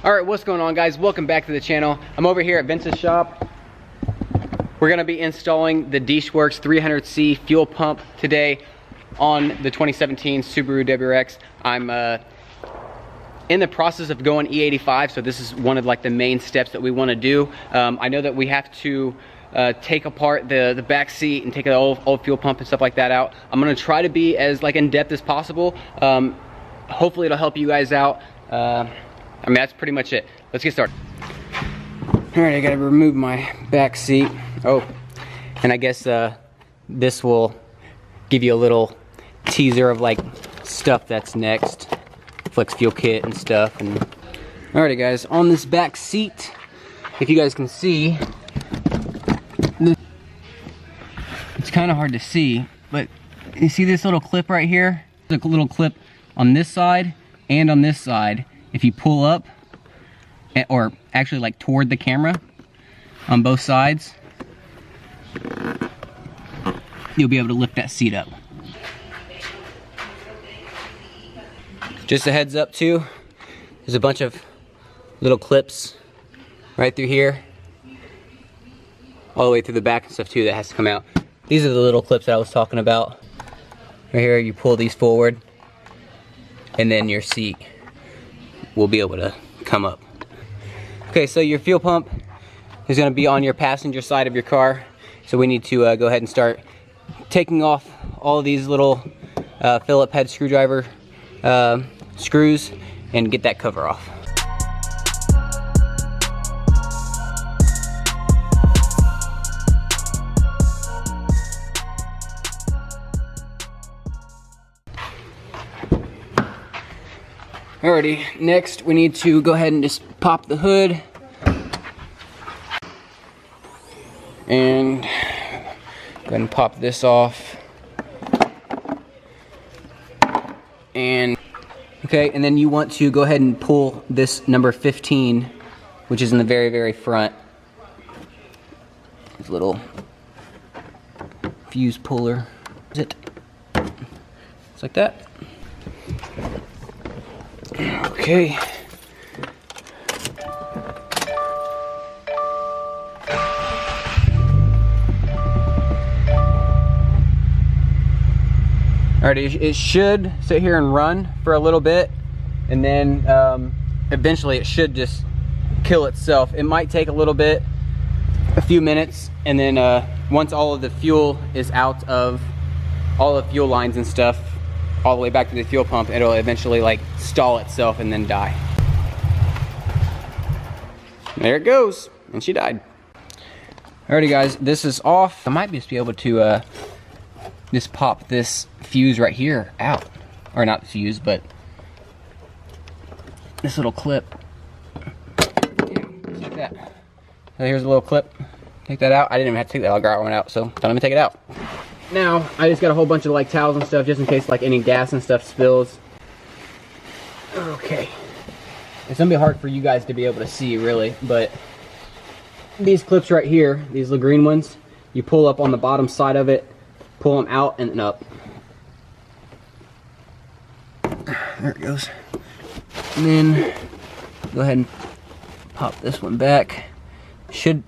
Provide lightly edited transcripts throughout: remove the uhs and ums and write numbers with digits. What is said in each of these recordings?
Alright, what's going on, guys? Welcome back to the channel. I'm over here at Vince's shop. We're going to be installing the DW300c fuel pump today on the 2017 Subaru WRX. I'm in the process of going E85, so this is one of like the main steps that we want to do. I know that we have to take apart the back seat and take the old fuel pump and stuff like that out. I'm going to try to be as like in depth as possible. Hopefully it'll help you guys out. I mean, that's pretty much it. Let's get started. All right, I gotta remove my back seat. Oh, and I guess this will give you a little teaser of like stuff that's next. Flex fuel kit and stuff. And alrighty, guys, on this back seat, if you guys can see, it's kind of hard to see, but you see this little clip right here? There's a little clip on this side and on this side. If you pull up, or actually like toward the camera on both sides, you'll be able to lift that seat up. Just a heads up too, there's a bunch of little clips right through here, all the way through the back and stuff too that has to come out. These are the little clips that I was talking about. Right here, you pull these forward, and then your seat will be able to come up. Okay, so your fuel pump is going to be on your passenger side of your car. So we need to go ahead and start taking off all of these little Phillip head screwdriver screws and get that cover off. Alrighty, next we need to go ahead and just pop the hood and go ahead and pop this off. And okay, and then you want to go ahead and pull this number 15, which is in the very front. This little fuse puller. Is it? It's like that. Okay. Alright, it should sit here and run for a little bit, and then eventually it should just kill itself. It might take a little bit, a few minutes, and then once all of the fuel is out of all the fuel lines and stuff, all the way back to the fuel pump, it'll eventually like stall itself and then die. There it goes, and she died. Alrighty, guys, this is off. I might just be able to just pop this fuse right here out, or not fuse, but this little clip. Yeah, just like that. So here's a little clip. Take that out. I didn't even have to take that other one out, so don't even take it out. Now, I just got a whole bunch of like towels and stuff just in case like any gas and stuff spills. Okay. It's gonna be hard for you guys to be able to see really, but these clips right here, these little green ones, you pull up on the bottom side of it, pull them out and then up. There it goes. And then go ahead and pop this one back.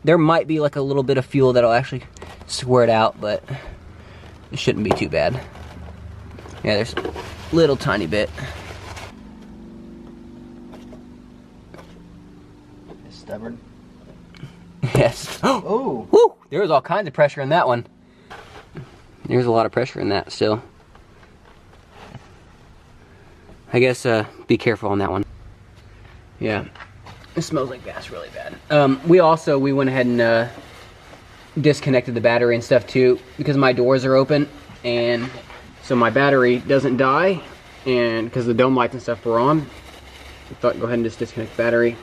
There might be like a little bit of fuel that'll actually squirt out, but it shouldn't be too bad. Yeah, there's a little tiny bit. It's stubborn. Yes. Oh! Woo! There was all kinds of pressure in that one. There's a lot of pressure in that still. I guess be careful on that one. Yeah. It smells like gas really bad. We went ahead and disconnected the battery and stuff too, because my doors are open, and so my battery doesn't die, and because the dome lights and stuff were on, I thought go ahead and just disconnect the battery.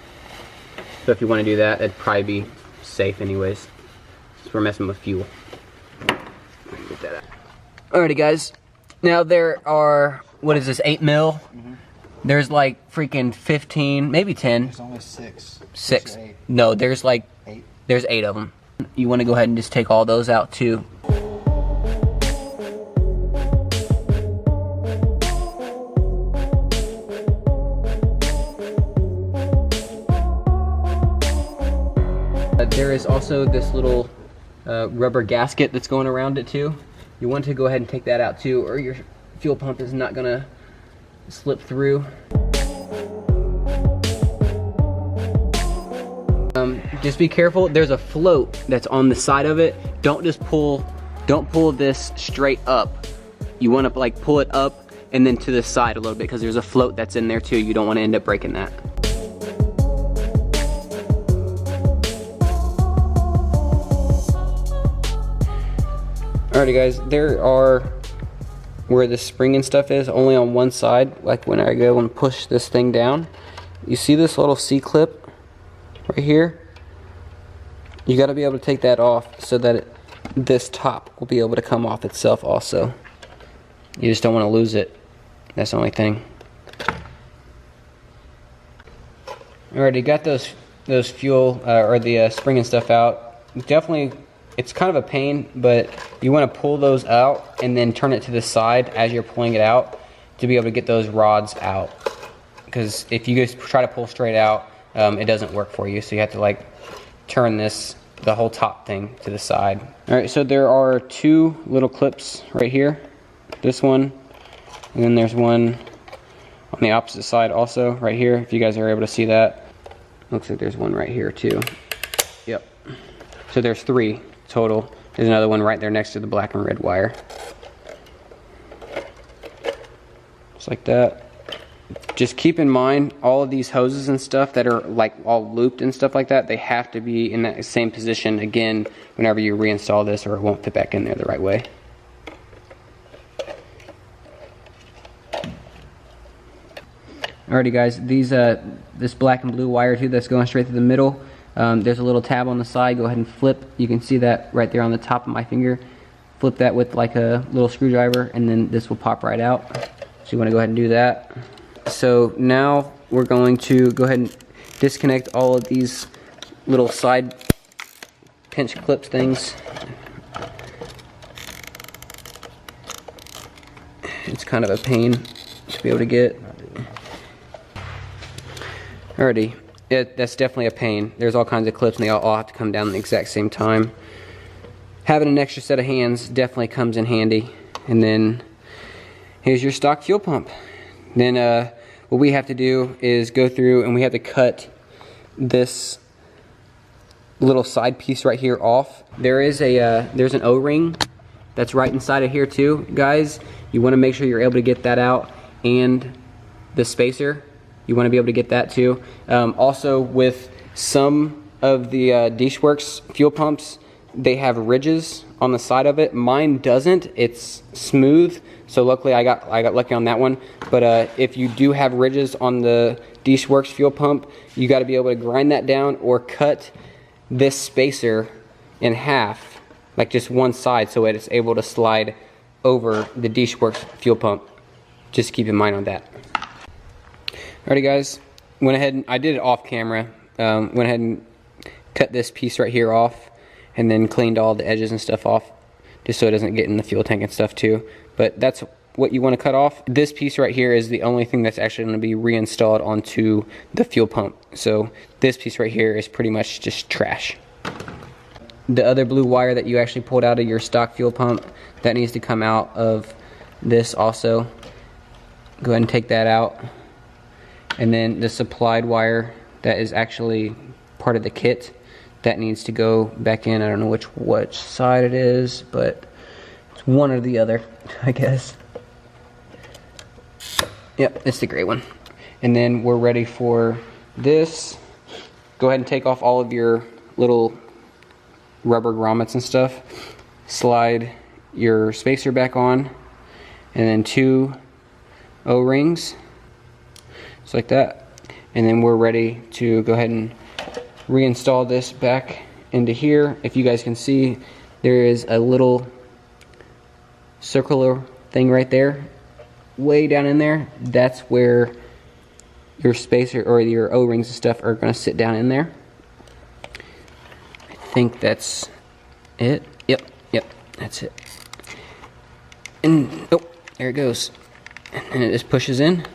So if you want to do that, it'd probably be safe anyways, since we're messing with fuel. Get that out. Alrighty, guys, now there are, what is this, 8 mil? Mm-hmm. There's like freaking 15, maybe 10. There's only 6. 6. No, there's like 8. There's 8 of them. You want to go ahead and just take all those out too. There's also this little rubber gasket that's going around it too. You want to go ahead and take that out too, or your fuel pump is not gonna slip through. Just be careful, there's a float that's on the side of it. Don't pull this straight up. You want to like pull it up and then to the side a little bit, because there's a float that's in there too. You don't want to end up breaking that. Alrighty guys, there are where the spring and stuff is only on one side. Like when I go and push this thing down, you see this little C-clip right here? You got to be able to take that off so that this top will be able to come off itself also. You just don't want to lose it. That's the only thing. Alrighty, got those fuel or the spring and stuff out. Definitely, it's kind of a pain, but you want to pull those out and then turn it to the side as you're pulling it out to be able to get those rods out. Because if you just try to pull straight out, it doesn't work for you. So you have to like turn the whole top thing to the side. Alright, so there are two little clips right here. This one, and then there's one on the opposite side also, right here, if you guys are able to see that. Looks like there's one right here too. Yep. So there's three total. There's another one right there next to the black and red wire. Just like that. Just keep in mind, all of these hoses and stuff that are like all looped and stuff like that, they have to be in that same position again whenever you reinstall this, or it won't fit back in there the right way. Alrighty guys, this black and blue wire too that's going straight through the middle, there's a little tab on the side. Go ahead and flip. You can see that right there on the top of my finger. Flip that with like a little screwdriver and then this will pop right out. So you want to go ahead and do that. So now we're going to go ahead and disconnect all of these little side pinch clips things. It's kind of a pain to be able to get. Alrighty, that's definitely a pain. There's all kinds of clips and they all have to come down at the exact same time. Having an extra set of hands definitely comes in handy. And then here's your stock fuel pump. Then what we have to do is go through and we have to cut this little side piece right here off. There's an O-ring that's right inside of here too, guys. You want to make sure you're able to get that out, and the spacer, you want to be able to get that too. Also, with some of the DW300c fuel pumps, they have ridges on the side of it. Mine doesn't. It's smooth, so luckily I got lucky on that one. But if you do have ridges on the DW300c fuel pump, you got to be able to grind that down or cut this spacer in half, like just one side, so it's able to slide over the DW300c fuel pump. Just keep in mind on that. Alrighty guys, went ahead and I did it off camera. Went ahead and cut this piece right here off, and then cleaned all the edges and stuff off, just so it doesn't get in the fuel tank and stuff too. But that's what you want to cut off. This piece right here is the only thing that's actually going to be reinstalled onto the fuel pump. So this piece right here is pretty much just trash. The other blue wire that you actually pulled out of your stock fuel pump, that needs to come out of this also. Go ahead and take that out. And then the supplied wire that is actually part of the kit, that needs to go back in. I don't know which side it is, but it's one or the other, I guess. Yep, it's the gray one. And then we're ready for this. Go ahead and take off all of your little rubber grommets and stuff. Slide your spacer back on, and then 2 O-rings, just like that. And then we're ready to go ahead and reinstall this back into here. If you guys can see, there is a little circular thing right there, way down in there. That's where your spacer or your O-rings and stuff are going to sit down in there. I think that's it. Yep, that's it. And oh, there it goes. And it just pushes in.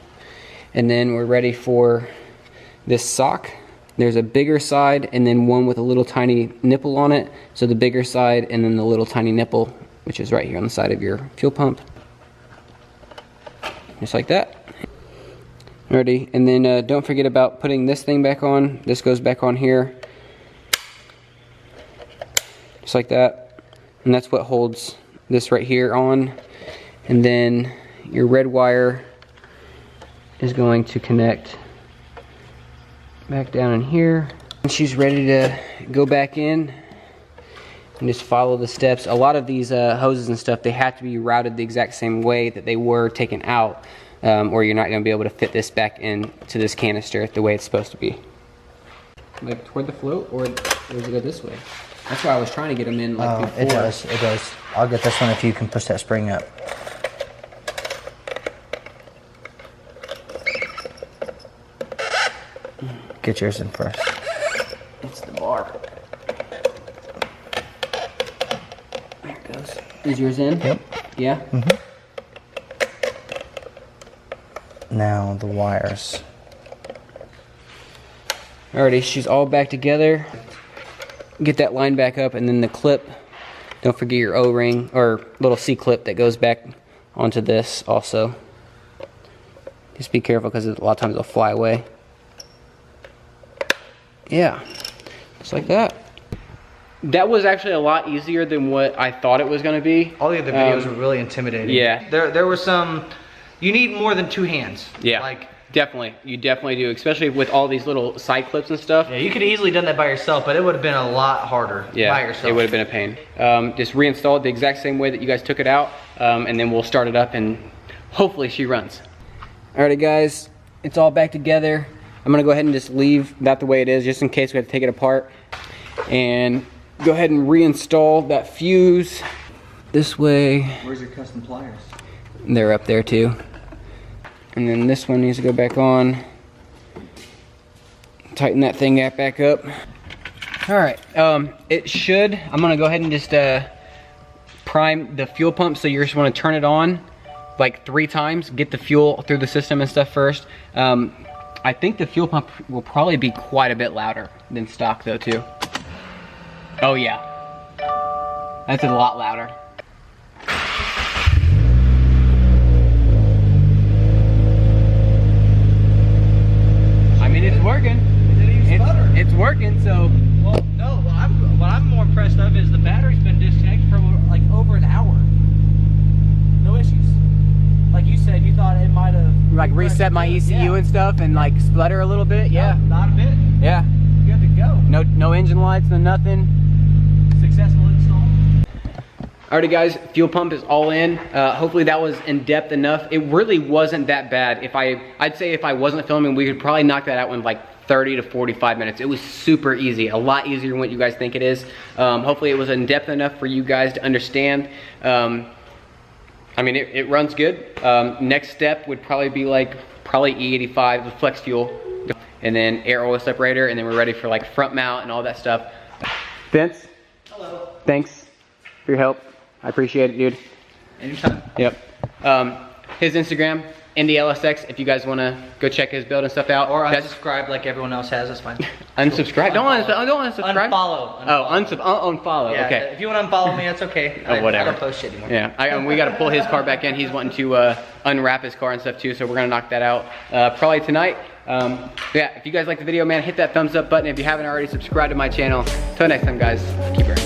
And then we're ready for this sock. There's a bigger side and then one with a little tiny nipple on it. So the bigger side and then the little tiny nipple, which is right here on the side of your fuel pump. Just like that. Alrighty, and then don't forget about putting this thing back on. This goes back on here. Just like that. And that's what holds this right here on. And then your red wire is going to connect back down in here. And she's ready to go back in and just follow the steps. A lot of these hoses and stuff, they have to be routed the exact same way that they were taken out, or you're not going to be able to fit this back into this canister the way it's supposed to be. Like toward the float, or does it go this way? That's why I was trying to get them in like before. It does. I'll get this one if you can push that spring up. Get yours in first. It's the bar. There it goes. Is yours in? Yep. Yeah? Mm-hmm. Now the wires. Alrighty, she's all back together. Get that line back up, and then the clip. Don't forget your O-ring or little C-clip that goes back onto this also. Just be careful because a lot of times they'll fly away. Yeah, just like that. That was actually a lot easier than what I thought it was going to be. All the other videos were really intimidating. Yeah. There were some, you need more than 2 hands. Yeah, Like, definitely. You definitely do, especially with all these little side clips and stuff. yeah, you could have easily done that by yourself, but it would have been a lot harder by yourself. It would have been a pain. Just reinstall it the exact same way that you guys took it out, and then we'll start it up and hopefully she runs. Alrighty guys, it's all back together. I'm gonna go ahead and just leave that the way it is, just in case we have to take it apart. And go ahead and reinstall that fuse this way. Where's your custom pliers? They're up there too. And then this one needs to go back on. Tighten that thing back up. All right, it should, I'm gonna go ahead and just prime the fuel pump. So you just wanna turn it on like 3 times, get the fuel through the system and stuff first. I think the fuel pump will probably be quite a bit louder than stock though too. Oh yeah, that's a lot louder. I mean, it's working. It's working, so. Well, no, what I'm more impressed of is the battery's been disconnected for like over an hour. No issues. Like you said, you thought it might have Like reset my ECU and stuff and like splutter a little bit, yeah. No, not a bit. Yeah. Good to go. No engine lights, no nothing. Successful install. Alrighty guys, fuel pump is all in. Hopefully that was in depth enough. It really wasn't that bad. I'd say if I wasn't filming, we could probably knock that out in like 30 to 45 minutes. It was super easy, a lot easier than what you guys think it is. Hopefully it was in depth enough for you guys to understand. I mean, it runs good. Next step would probably be like E85 with flex fuel, and then air oil separator, and then we're ready for like front mount and all that stuff. Vince. Hello. Thanks for your help. I appreciate it, dude. Anytime. Yep. His Instagram, IndyLSX, if you guys want to go check his build and stuff out. Or unsubscribe like everyone else has, that's fine. Unsubscribe? Don't want to unsubscribe? Unfollow. Oh, unfollow, Yeah, okay. if you want to unfollow me, that's okay. Oh, whatever. I don't post shit anymore. Yeah, we got to pull his car back in. He's wanting to unwrap his car and stuff too, so we're going to knock that out probably tonight. Yeah, if you guys like the video, man, hit that thumbs up button. If you haven't already, subscribe to my channel. Till next time, guys, keep burning.